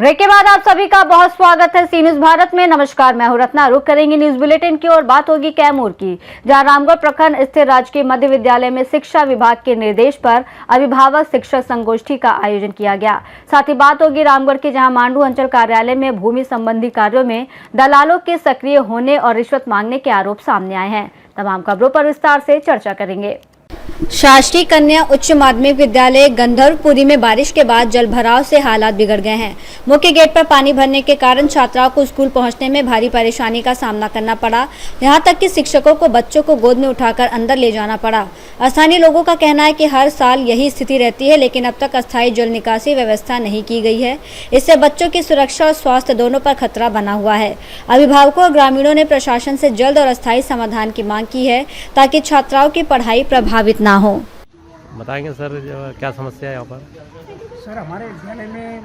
Break के बाद आप सभी का बहुत स्वागत है सी न्यूज भारत में। नमस्कार, मैं हूं रत्ना। रुक करेंगे न्यूज बुलेटिन की और बात होगी कैमूर की, जहां रामगढ़ प्रखंड स्थित राजकीय मध्य विद्यालय में शिक्षा विभाग के निर्देश पर अभिभावक शिक्षक संगोष्ठी का आयोजन किया गया। साथ ही बात होगी रामगढ़ की, जहां मांडू अंचल कार्यालय में भूमि संबंधी कार्यों में दलालों के सक्रिय होने और रिश्वत मांगने के आरोप सामने आए हैं। तमाम खबरों पर विस्तार से चर्चा करेंगे। शासकीय कन्या उच्च माध्यमिक विद्यालय गंधर्वपुरी में बारिश के बाद जल भराव से हालात बिगड़ गए हैं। मुख्य गेट पर पानी भरने के कारण छात्राओं को स्कूल पहुंचने में भारी परेशानी का सामना करना पड़ा। यहां तक कि शिक्षकों को बच्चों को गोद में उठाकर अंदर ले जाना पड़ा। स्थानीय लोगों का कहना है कि हर साल यही स्थिति रहती है, लेकिन अब तक अस्थायी जल निकासी व्यवस्था नहीं की गई है। इससे बच्चों की सुरक्षा और स्वास्थ्य दोनों पर खतरा बना हुआ है। अभिभावकों और ग्रामीणों ने प्रशासन से जल्द और अस्थायी समाधान की मांग की है, ताकि छात्राओं की पढ़ाई प्रभावित ना हो। बताएंगे सर, क्या समस्या है यहाँ पर? सर, हमारे विद्यालय में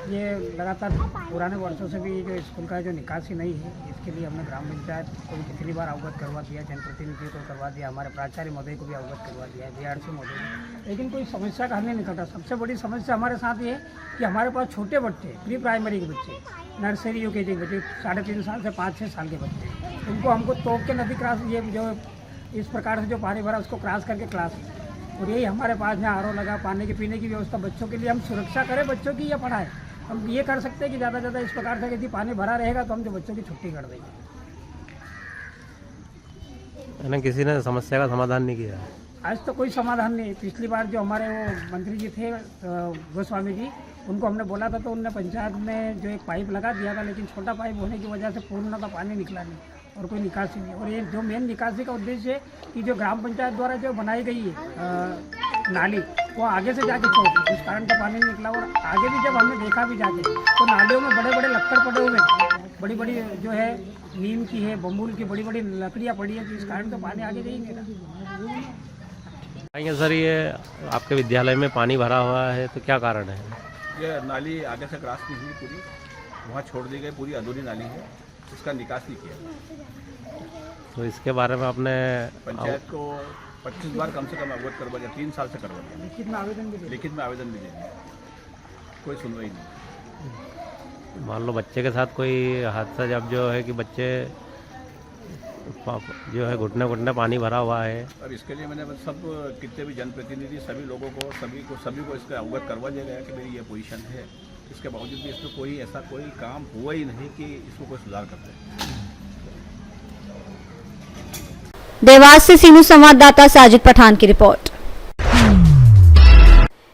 ये लगातार पुराने वर्षों से भी जो स्कूल का जो निकासी नहीं है, इसके लिए हमने ग्राम पंचायत को भी पिछली बार अवगत करवा दिया, जनप्रतिनिधियों को करवा दिया, हमारे प्राचार्य महोदय को भी अवगत करवा दिया है, बीआरसी महोदय को, लेकिन कोई समस्या का हल नहीं निकलता। सबसे बड़ी समस्या हमारे साथ ये है कि हमारे पास छोटे बच्चे, प्री प्राइमरी के बच्चे, नर्सरी यूकेजी के बच्चे, 3.5 साल से 5-6 साल के बच्चे, उनको हमको तोप के नदी क्रॉस, ये जो इस प्रकार से जो पानी भरा उसको क्रॉस करके क्लास, और यही हमारे पास यहाँ आरओ लगा, पानी के पीने की व्यवस्था बच्चों के लिए, हम सुरक्षा करें बच्चों की या पढ़ाएं। हम ये कर सकते हैं कि ज़्यादा से ज़्यादा इस प्रकार से यदि पानी भरा रहेगा तो हम जो बच्चों की छुट्टी कर देंगे। ना किसी ने समस्या का समाधान नहीं किया? आज तो कोई समाधान नहीं। पिछली बार जो हमारे वो मंत्री जी थे गोस्वामी जी, उनको हमने बोला था तो उनने पंचायत में जो एक पाइप लगा दिया था, लेकिन छोटा पाइप होने की वजह से पूर्णतः पानी निकला नहीं और कोई निकासी नहीं। और ये जो मेन निकासी का उद्देश्य है कि जो ग्राम पंचायत द्वारा जो बनाई गई है नाली, वो आगे से जाके छोड़, इस कारण तो पानी नहीं निकला। और आगे भी जब हमने देखा भी जाके तो नालियों में बड़े बड़े लक्कड़ पड़े हुए, बड़ी बड़ी जो है नीम की है, बम्बूल की बड़ी बड़ी लकड़ियाँ पड़ी है, तो इस कारण तो पानी आगे नहीं निकला। आएंगे सर, ये आपके विद्यालय में पानी भरा हुआ है तो क्या कारण है? ये नाली आगे से क्रॉस नहीं हुई, पूरी वहाँ छोड़ दी गई, पूरी अधूरी नाली है, उसका निकास नहीं किया। तो इसके बारे में आपने पंचायत को 25 बार कम से कम अवगत करवा दिया, 3 साल से करवा दिया, लिखित में आवेदन भी दे दिया, कोई सुनवाई नहीं। मान लो बच्चे के साथ कोई हादसा, जब जो है कि बच्चे जो है घुटने पानी भरा हुआ है, और इसके लिए मैंने सब कितने भी जनप्रतिनिधि सभी को इसका अवगत करवा दिया गया कि मेरी ये पोजीशन है। इसके बावजूद भी इसमें कोई ऐसा कोई काम हुआ ही नहीं कि इसको कोई सुधार कर दे। देवास से सी न्यूज संवाददाता साजिद पठान की रिपोर्ट।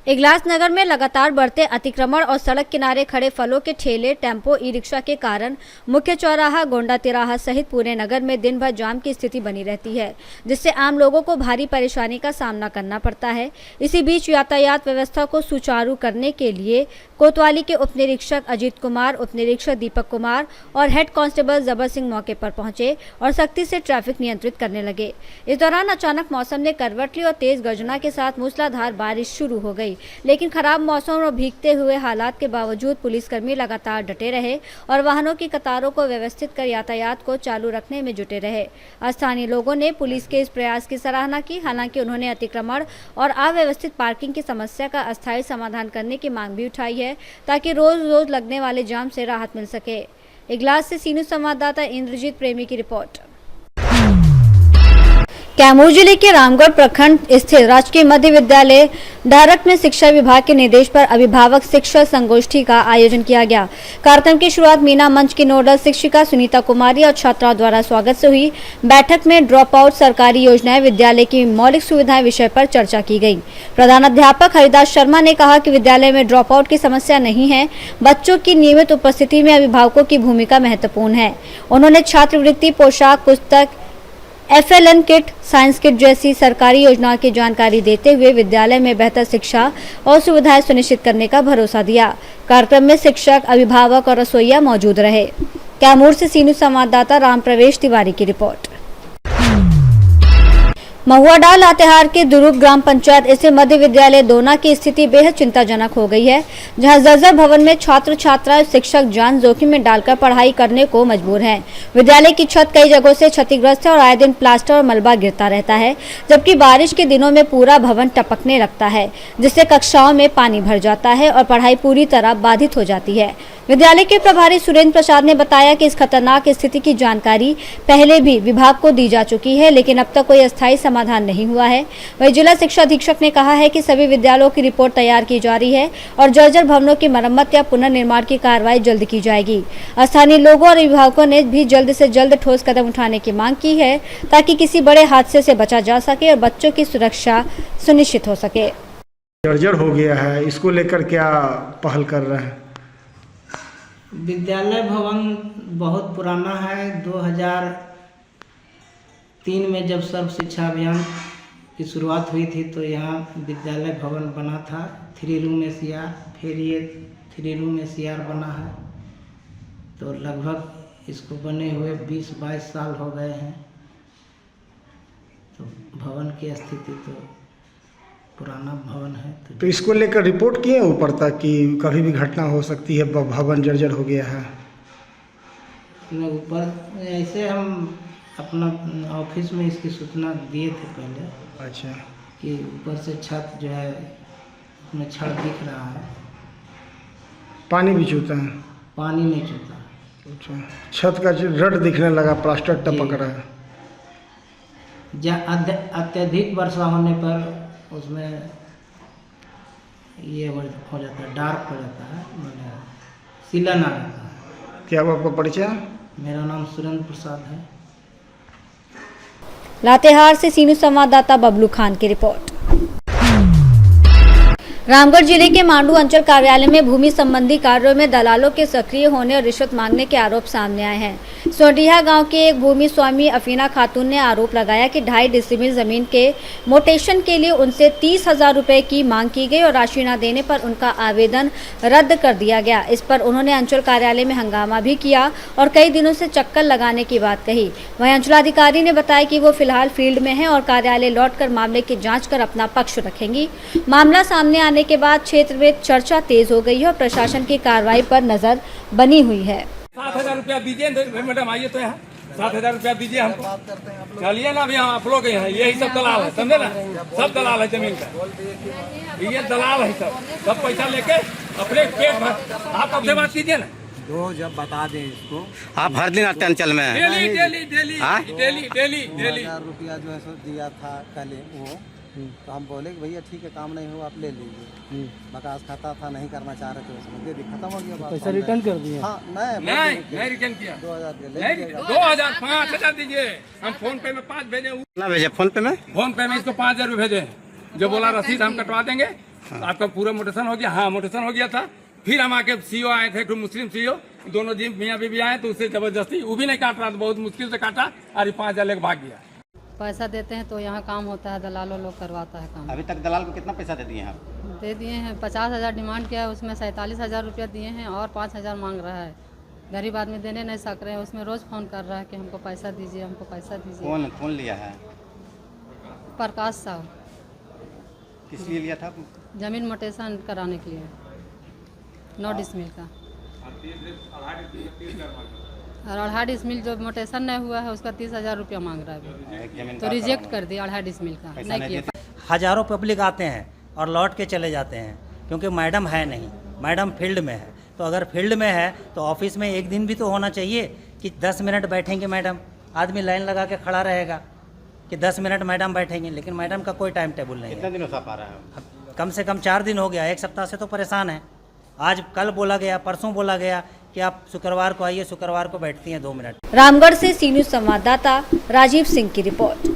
इगलास नगर में लगातार बढ़ते अतिक्रमण और सड़क किनारे खड़े फलों के ठेले, टेम्पो, ई रिक्शा के कारण मुख्य चौराहा, गोंडा तिराहा सहित पूरे नगर में दिन भर जाम की स्थिति बनी रहती है, जिससे आम लोगों को भारी परेशानी का सामना करना पड़ता है। इसी बीच यातायात व्यवस्था को सुचारू करने के लिए कोतवाली के उप निरीक्षक अजीत कुमार, उप निरीक्षक दीपक कुमार और हेड कांस्टेबल जबर सिंह मौके पर पहुंचे और सख्ती से ट्रैफिक नियंत्रित करने लगे। इस दौरान अचानक मौसम ने करवट ली और तेज गर्जना के साथ मूसलाधार बारिश शुरू हो गई, लेकिन खराब मौसम और भीगते हुए हालात के बावजूद पुलिसकर्मी लगातार डटे रहे और वाहनों की कतारों को व्यवस्थित कर यातायात को चालू रखने में जुटे रहे। स्थानीय लोगों ने पुलिस के इस प्रयास की सराहना की। हालांकि उन्होंने अतिक्रमण और अव्यवस्थित पार्किंग की समस्या का अस्थायी समाधान करने की मांग भी उठाई है, ताकि रोज रोज लगने वाले जाम से राहत मिल सके। इगलास से सी न्यूज संवाददाता इंद्रजीत प्रेमी की रिपोर्ट। कैमूर जिले के रामगढ़ प्रखंड स्थित राजकीय मध्य विद्यालय डायरेक्ट में शिक्षा विभाग के निर्देश पर अभिभावक शिक्षक संगोष्ठी का आयोजन किया गया। कार्यक्रम की शुरुआत मीना मंच की नोडल शिक्षिका सुनीता कुमारी और छात्राओं द्वारा स्वागत से हुई। बैठक में ड्रॉप आउट, सरकारी योजनाएं, विद्यालय की मौलिक सुविधाएं विषय पर चर्चा की गई। प्रधानाध्यापक हरिदास शर्मा ने कहा कि विद्यालय में ड्रॉप आउट की समस्या नहीं है। बच्चों की नियमित उपस्थिति में अभिभावकों की भूमिका महत्वपूर्ण है। उन्होंने छात्रवृत्ति, पोशाक, पुस्तक, FLN किट, साइंस किट जैसी सरकारी योजनाओं की जानकारी देते हुए विद्यालय में बेहतर शिक्षा और सुविधाएं सुनिश्चित करने का भरोसा दिया। कार्यक्रम में शिक्षक, अभिभावक और रसोइया मौजूद रहे। कैमूर से सी न्यूज संवाददाता राम प्रवेश तिवारी की रिपोर्ट। महुआडाल लातेहार के दुरुप ग्राम पंचायत स्थित मध्य विद्यालय दोना की स्थिति बेहद चिंताजनक हो गई है, जहां जर्जर भवन में छात्र छात्राएं शिक्षक जान जोखिम में डालकर पढ़ाई करने को मजबूर हैं। विद्यालय की छत कई जगहों से क्षतिग्रस्त है और आए दिन प्लास्टर और मलबा गिरता रहता है, जबकि बारिश के दिनों में पूरा भवन टपकने लगता है, जिससे कक्षाओं में पानी भर जाता है और पढ़ाई पूरी तरह बाधित हो जाती है। विद्यालय के प्रभारी सुरेंद्र प्रसाद ने बताया कि इस खतरनाक स्थिति की जानकारी पहले भी विभाग को दी जा चुकी है, लेकिन अब तक कोई अस्थायी समाधान नहीं हुआ है। वहीं जिला शिक्षा अधीक्षक ने कहा है कि सभी विद्यालयों की रिपोर्ट तैयार की जा रही है और जर्जर भवनों की मरम्मत या पुनर्निर्माण की कार्रवाई जल्द की जाएगी। स्थानीय लोगों और अभिभावकों ने भी जल्द से जल्द ठोस कदम उठाने की मांग की है, ताकि किसी बड़े हादसे से बचा जा सके और बच्चों की सुरक्षा सुनिश्चित हो सके। जर्जर हो गया है, इसको लेकर क्या पहल कर रहे हैं? विद्यालय भवन बहुत पुराना है। 2003 में जब सर्व शिक्षा अभियान की शुरुआत हुई थी तो यहाँ विद्यालय भवन बना था 3 रूम एसीआर, फिर ये 3 रूम एसीआर बना है। तो लगभग इसको बने हुए 20-22 साल हो गए हैं। तो भवन की स्थिति तो पुराना भवन है। तो इसको लेकर रिपोर्ट किए ऊपर तक कि कभी भी घटना हो सकती है, भवन जर्जर हो गया है? ऊपर ऐसे हम अपना ऑफिस में इसकी सूचना दिए थे पहले। अच्छा। कि ऊपर से छत जो है उसमें छड़ दिख रहा है, पानी भी चूता है? पानी नहीं चूता। अच्छा। छत का रड दिखने लगा, प्लास्टर टपक रहा है। अत्यधिक वर्षा होने पर उसमें ये हो जाता है, डार्क हो जाता है, मतलब सीलन आ जाता है। क्या वो आपका परिचय? मेरा नाम सुरेंद्र प्रसाद है। लातेहार से सीनू संवाददाता बबलू खान की रिपोर्ट। रामगढ़ जिले के मांडू अंचल कार्यालय में भूमि संबंधी कार्यों में दलालों के सक्रिय होने और रिश्वत मांगने के आरोप सामने आए हैं। सोडीहा गांव के एक भूमि स्वामी अफीना खातून ने आरोप लगाया कि 2.5 डिसमिल जमीन के मोटेशन के लिए उनसे 30,000 रुपए की मांग की गई और राशि न देने पर उनका आवेदन रद्द कर दिया गया। इस पर उन्होंने अंचल कार्यालय में हंगामा भी किया और कई दिनों से चक्कर लगाने की बात कही। वहीं अंचलाधिकारी ने बताया कि वो फिलहाल फील्ड में है और कार्यालय लौटकर मामले की जाँच कर अपना पक्ष रखेंगी। मामला सामने आने के बाद क्षेत्र में चर्चा तेज हो गई है और प्रशासन की कार्रवाई पर नजर बनी हुई है। 7,000 रुपया दीजिए मैडम, आइए तो यहाँ 7,000 रुपया दीजिए हमको। चलिए ना, अभी हम आप लोग हैं, यही सब दलाल है, समझे ना, सब दलाल है जमीन का, ये दलाल है सब पैसा लेके अपने पेट भर। आप अपने बात कीजिए ना, दो जब बता दें इसको। आप हर दिन आते हैं अंचल में? डेली 2,000 रुपया जो है सो दिया था कल वो, तो हम बोले कि भैया ठीक है, काम नहीं हो आप ले लीजिए। बकास खाता था, नहीं करना चाह रहे थे, उसमें दे दी, खत्म हो गया। पैसा रिटर्न कर दिया? हाँ, नहीं रिटर्न किया। 2,000 2,000 5,000 दीजिए। हम फोन पे में 5 भेजे। कितना भेजे फोन पे में? फोन पे में इसको 5,000 रुपये भेजे, जो बोला रसीद हम कटवा देंगे। आपका पूरा मोटेशन हो गया? हाँ, मोटेशन हो गया था। फिर हम आके सीओ आए थे, तो मुस्लिम सीओ, दोनों जी मियाँ बीबी आए, तो उससे जबरदस्ती वो भी नहीं काट रहा था, बहुत मुश्किल से काटा और 5,000 लेकर भाग गया। पैसा देते हैं तो यहाँ काम होता है, दलालों लोग करवाता है काम। अभी तक दलाल को कितना पैसा दे दिए हैं आप? दे दिए हैं, 50,000 डिमांड किया है, उसमें 47,000 रुपया दिए हैं और 5,000 मांग रहा है। गरीब आदमी देने नहीं सक रहे हैं, उसमें रोज़ फ़ोन कर रहा है कि हमको पैसा दीजिए, हमको पैसा दीजिए। कौन लिया है? प्रकाश साहब। किस लिए लिया था? ज़मीन मोटेशन कराने के लिए, 9 डिसमिल का। और 2.5 डिसमिल जो मोटेशन नहीं हुआ है उसका 30,000 रुपया मांग रहा है, तो रिजेक्ट कर दिया। 2.5 डिसमिल का नहीं किया। हजारों पब्लिक आते हैं और लौट के चले जाते हैं, क्योंकि मैडम है नहीं, मैडम फील्ड में है। तो अगर फील्ड में है तो ऑफिस में एक दिन भी तो होना चाहिए कि 10 मिनट बैठेंगे मैडम, आदमी लाइन लगा के खड़ा रहेगा कि 10 मिनट मैडम बैठेंगे, लेकिन मैडम का कोई टाइम टेबल नहीं है। कितने दिनों से आप आ रहे हैं? कम से कम 4 दिन हो गया, 1 सप्ताह से तो परेशान है। आज कल बोला गया, परसों बोला गया कि आप शुक्रवार को आइए, शुक्रवार को बैठती हैं 2 मिनट। रामगढ़ से सीनू संवाददाता राजीव सिंह की रिपोर्ट।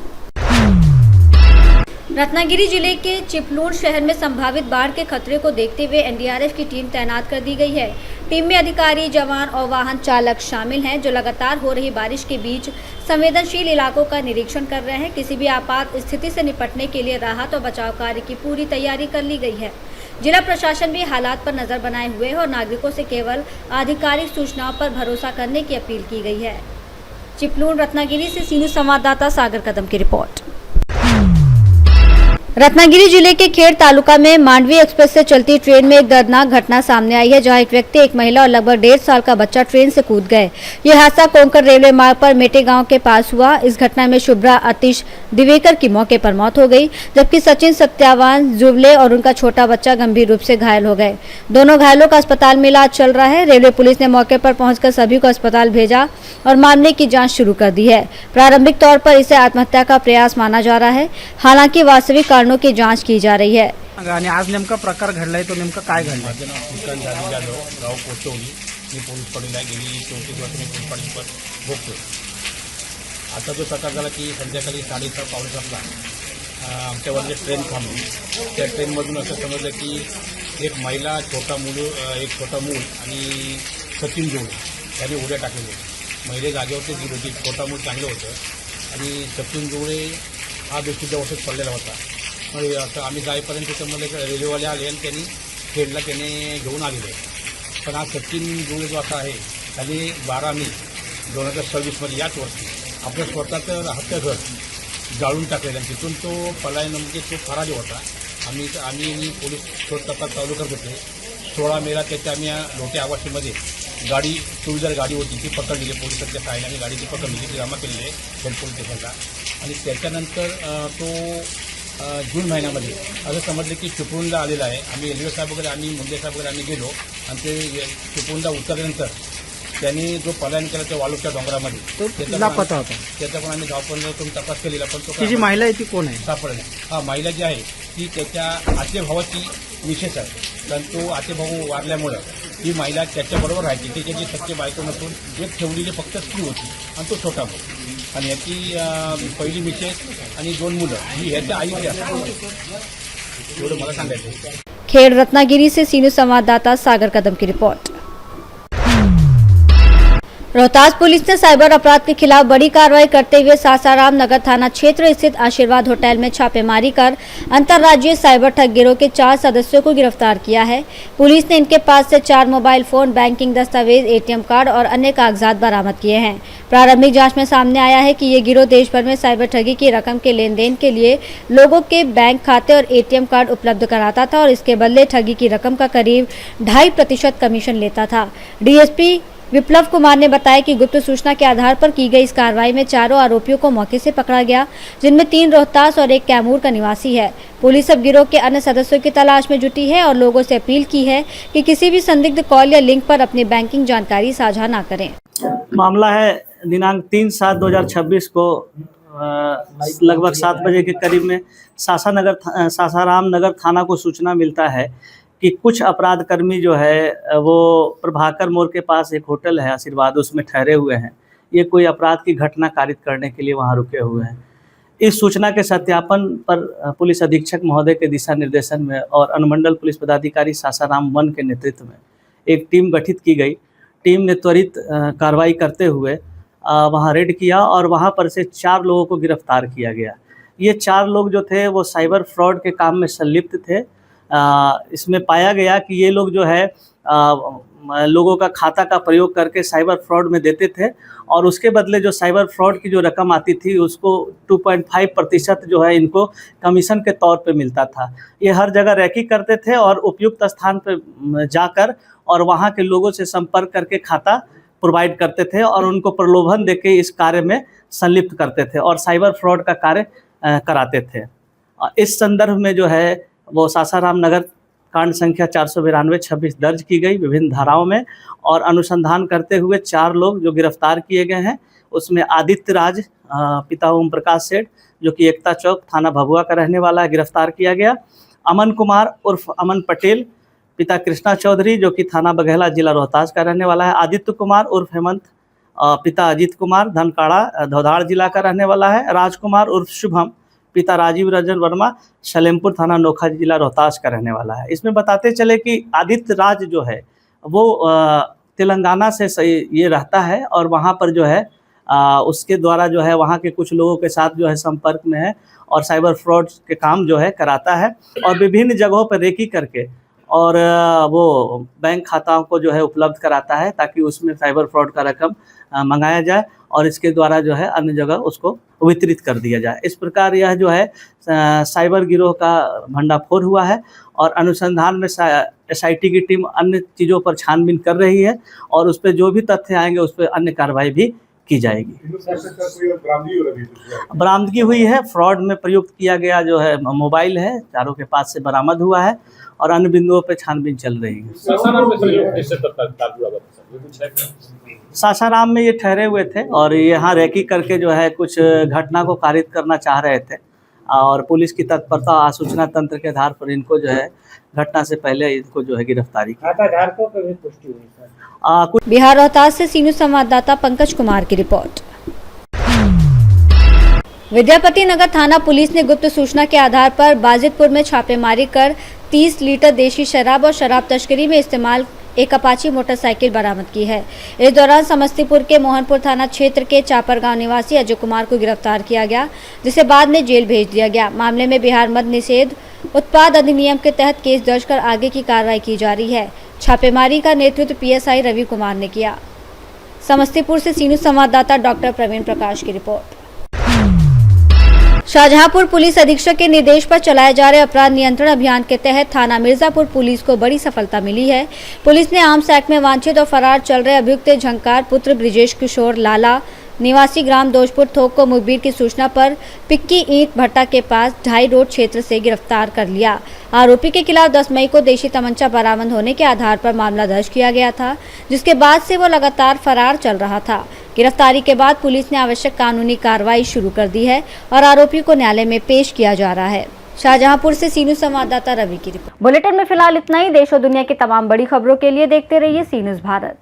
रत्नागिरी जिले के चिपलून शहर में संभावित बाढ़ के खतरे को देखते हुए एनडीआरएफ की टीम तैनात कर दी गई है। टीम में अधिकारी, जवान और वाहन चालक शामिल हैं, जो लगातार हो रही बारिश के बीच संवेदनशील इलाकों का निरीक्षण कर रहे हैं। किसी भी आपात स्थिति से निपटने के लिए राहत और बचाव कार्य की पूरी तैयारी कर ली गई है। जिला प्रशासन भी हालात पर नजर बनाए हुए है और नागरिकों से केवल आधिकारिक सूचनाओं पर भरोसा करने की अपील की गई है। चिपलून रत्नागिरी से सीनियर संवाददाता सागर कदम की रिपोर्ट। रत्नागिरी जिले के खेड़ तालुका में मांडवी एक्सप्रेस से चलती ट्रेन में एक दर्दनाक घटना सामने आई है, जहां एक व्यक्ति, एक महिला और लगभग 1.5 साल का बच्चा ट्रेन से कूद गए। यह हादसा कोंकर रेलवे मार्ग पर मेटे गांव के पास हुआ। इस घटना में शुभ्रा आतिश दिवेकर की मौके पर मौत हो गई, जबकि सचिन सत्यावान जुवले और उनका छोटा बच्चा गंभीर रूप से घायल हो गए। दोनों घायलों का अस्पताल में इलाज चल रहा है। रेलवे पुलिस ने मौके पर पहुंचकर सभी को अस्पताल भेजा और मामले की जाँच शुरू कर दी है। प्रारंभिक तौर पर इसे आत्महत्या का प्रयास माना जा रहा है, हालांकि वास्तविक कारणों की जांच की जा रही है। आणि आज नेमका प्रकार घडलाय तो नेमका काय घडलाय? माझं नाव श्रीकांत जाधव जाधव, गाव कोचवली. मी पोलीस पाटीला गेली 34 वर्ष मी पोलीस पाटील भोगतो. आता जो प्रकार झाला की संध्याकाळी 6:30 पावणे 7ला आमच्यावर ट्रेन थांबली. त्या ट्रेनमधून असं समजलं की एक महिला, एक छोटा मूल आणि सचिन जोड यांनी उड्या टाकलेल्या. महिला जागेवरती गेली होती. छोटा मूल चांगलं होतं आणि सचिन जोडे हा बेशुद्ध अवस्थेत पडलेला होता. असं आम्ही जाईपर्यंत त्याच्यामध्ये रेल्वेवाले आले आणि त्यांनी खेडला त्याने घेऊन आलेले. पण आज सचिन जोडे जो असा आहे त्याने 12 मे 2026मध्ये याच वर्षी आपलं स्वतःचं राहत्या घर जाळून टाकलेलं आणि तिथून तो पलायन म्हणजे तो फरारी होता. आम्ही पोलीस शोध तपास चालू करत होते. 16 मेला त्याच्या आम्ही लोटे आवासीमध्ये गाडी 2 व्हीलर गाडी होती ती पकडलेली. पोलिसांच्या सहाय्याने आम्ही गाडी ती पकडलेली, ती जमा केलेली आहे हेड पोलीस स्टेशनला. आणि त्याच्यानंतर तो जून महिन्यामध्ये असं समजलं की चिपळूणला आलेला आहे. आम्ही एलवे साहेब वगैरे, आम्ही मुंडे साहेब वगैरे आम्ही गेलो आणि ते चिपळूणला उतरल्यानंतर त्यांनी जो पलायन केला त्या वाळूच्या डोंगरामध्ये लापता होता. त्याचा पण आम्ही धावपणातून तपास केलेला, पण तो ती जी महिला आहे ती कोण आहे? सापडला. हा महिला जी आहे ती त्याच्या आते भावाची मिसेस आहे. कारण तो आते भाऊ वारल्यामुळं ही महिला त्याच्याबरोबर राहायची. त्याची जी सख्खी बायको नसून एक ठेवलेली फक्त स्त्री होती आणि तो छोटा भाऊ. आणि याची पहिली मिसेस आणि 2 मुलं ही ह्याच्या आईची असतात. एवढं मला सांगायचं. खेड़ रत्नागिरी से सीनू संवाददाता सागर कदम की रिपोर्ट। रोहतास पुलिस ने साइबर अपराध के खिलाफ बड़ी कार्रवाई करते हुए सासाराम नगर थाना क्षेत्र स्थित आशीर्वाद होटल में छापेमारी कर अंतर्राज्यीय साइबर ठग गिरोह के 4 सदस्यों को गिरफ्तार किया है। पुलिस ने इनके पास से 4 मोबाइल फोन, बैंकिंग दस्तावेज, एटीएम कार्ड और अन्य कागजात बरामद किए हैं। प्रारंभिक जांच में सामने आया है कि ये गिरोह देश भर में साइबर ठगी की रकम के लेन देन के लिए लोगों के बैंक खाते और एटीएम कार्ड उपलब्ध कराता था और इसके बदले ठगी की रकम का करीब 2.5% कमीशन लेता था। डीएसपी विप्लव कुमार ने बताया कि गुप्त सूचना के आधार पर की गई इस कार्रवाई में 4 आरोपियों को मौके से पकड़ा गया, जिनमें 3 रोहतास और 1 कैमूर का निवासी है। पुलिस अब गिरोह के अन्य सदस्यों की तलाश में जुटी है और लोगों से अपील की है कि किसी भी संदिग्ध कॉल या लिंक पर अपनी बैंकिंग जानकारी साझा न करें। मामला है दिनांक 3/7/2026 को लगभग 7 बजे के करीब में सासाराम नगर थाना को सूचना मिलता है कि कुछ अपराध कर्मी जो है वो प्रभाकर मोड़ के पास एक होटल है आशीर्वाद, उसमें ठहरे हुए हैं। ये कोई अपराध की घटना कारित करने के लिए वहाँ रुके हुए हैं। इस सूचना के सत्यापन पर पुलिस अधीक्षक महोदय के दिशा निर्देशन में और अनुमंडल पुलिस पदाधिकारी सासाराम 1 के नेतृत्व में एक टीम गठित की गई। टीम ने त्वरित कार्रवाई करते हुए वहाँ रेड किया और वहाँ पर से 4 लोगों को गिरफ्तार किया गया। ये 4 लोग जो थे वो साइबर फ्रॉड के काम में संलिप्त थे। इसमें पाया गया कि ये लोग जो है लोगों का खाता का प्रयोग करके साइबर फ्रॉड में देते थे और उसके बदले जो साइबर फ्रॉड की जो रकम आती थी उसको 2.5% जो है इनको कमीशन के तौर पे मिलता था। ये हर जगह रैकी करते थे और उपयुक्त स्थान पे जाकर और वहाँ के लोगों से संपर्क करके खाता प्रोवाइड करते थे और उनको प्रलोभन देके इस कार्य में संलिप्त करते थे और साइबर फ्रॉड का कार्य कराते थे। इस संदर्भ में जो है वो सासाराम नगर कांड संख्या 492/26 दर्ज की गई विभिन्न धाराओं में और अनुसंधान करते हुए 4 लोग जो गिरफ्तार किए गए हैं उसमें आदित्य राज पिता ओम प्रकाश सेठ जो कि एकता चौक थाना भभुआ का रहने वाला है, गिरफ्तार किया गया। अमन कुमार उर्फ अमन पटेल पिता कृष्णा चौधरी जो कि थाना बघेला जिला रोहतास का रहने वाला है। आदित्य कुमार उर्फ हेमंत पिता अजीत कुमार धनकाड़ा धौधाड़ जिला का रहने वाला है। राजकुमार उर्फ शुभम पिता राजीव रंजन वर्मा सलेमपुर थाना नोखा जिला रोहतास का रहने वाला है। इसमें बताते चले कि आदित्य राज जो है वो तेलंगाना से ये रहता है और वहाँ पर जो है उसके द्वारा जो है वहाँ के कुछ लोगों के साथ जो है संपर्क में है और साइबर फ्रॉड के काम जो है कराता है और विभिन्न जगहों पर रेकी करके और वो बैंक खाताओं को जो है उपलब्ध कराता है ताकि उसमें साइबर फ्रॉड का रकम मंगाया जाए और इसके द्वारा जो है अन्य जगह उसको वितरित कर दिया जाए। इस प्रकार यह जो है साइबर गिरोह का भंडाफोड़ हुआ है और अनुसंधान में SIT की टीम अन्य चीज़ों पर छानबीन कर रही है और उस पर जो भी तथ्य आएंगे उस पर अन्य कार्रवाई भी की जाएगी। बरामदगी हुई है, फ्रॉड में प्रयुक्त किया गया जो है मोबाइल है चारों के पास से बरामद हुआ है और अन्य बिंदुओं पर छानबीन चल रही है। सासाराम में ये ठहरे हुए थे और यहाँ रेकी करके जो है कुछ घटना को कारित करना चाह रहे थे और पुलिस की तत्परता आसूचना तंत्र के आधार पर इनको जो है घटना से पहले इनको जो है गिरफ्तारी की। बिहार रोहतास से सीनू संवाददाता पंकज कुमार की रिपोर्ट। विद्यापति नगर थाना पुलिस ने गुप्त सूचना के आधार पर बाजितपुर में छापेमारी कर 30 लीटर देशी शराब और शराब तस्करी में इस्तेमाल एक अपाची मोटरसाइकिल बरामद की है। इस दौरान समस्तीपुर के मोहनपुर थाना क्षेत्र के चापरगांव निवासी अजय कुमार को गिरफ्तार किया गया, जिसे बाद में जेल भेज दिया गया। मामले में बिहार मद्य निषेध उत्पाद अधिनियम के तहत केस दर्ज कर आगे की कार्रवाई की जा रही है। छापेमारी का नेतृत्व PSI रवि कुमार ने किया। समस्तीपुर से सीनू संवाददाता डॉक्टर प्रवीण प्रकाश की रिपोर्ट। शाहजहांपुर पुलिस अधीक्षक के निर्देश पर चलाए जा रहे अपराध नियंत्रण अभियान के तहत थाना मिर्जापुर पुलिस को बड़ी सफलता मिली है। पुलिस ने आर्म्स एक्ट में वांछित और फरार चल रहे अभियुक्त झंकार पुत्र ब्रिजेश किशोर लाला निवासी ग्राम दोजपुर थोक को मुखबिर की सूचना पर पिक्की ईंट भट्टा के पास 2.5 रोड क्षेत्र से गिरफ्तार कर लिया। आरोपी के खिलाफ 10 मई को देशी तमंचा बरामद होने के आधार पर मामला दर्ज किया गया था, जिसके बाद से वो लगातार फरार चल रहा था। गिरफ्तारी के बाद पुलिस ने आवश्यक कानूनी कार्रवाई शुरू कर दी है और आरोपी को न्यायालय में पेश किया जा रहा है। शाहजहांपुर से सीनू संवाददाता रवि की रिपोर्ट। बुलेटिन में फिलहाल इतना ही। देश और दुनिया की तमाम बड़ी खबरों के लिए देखते रहिए सी न्यूज़ भारत।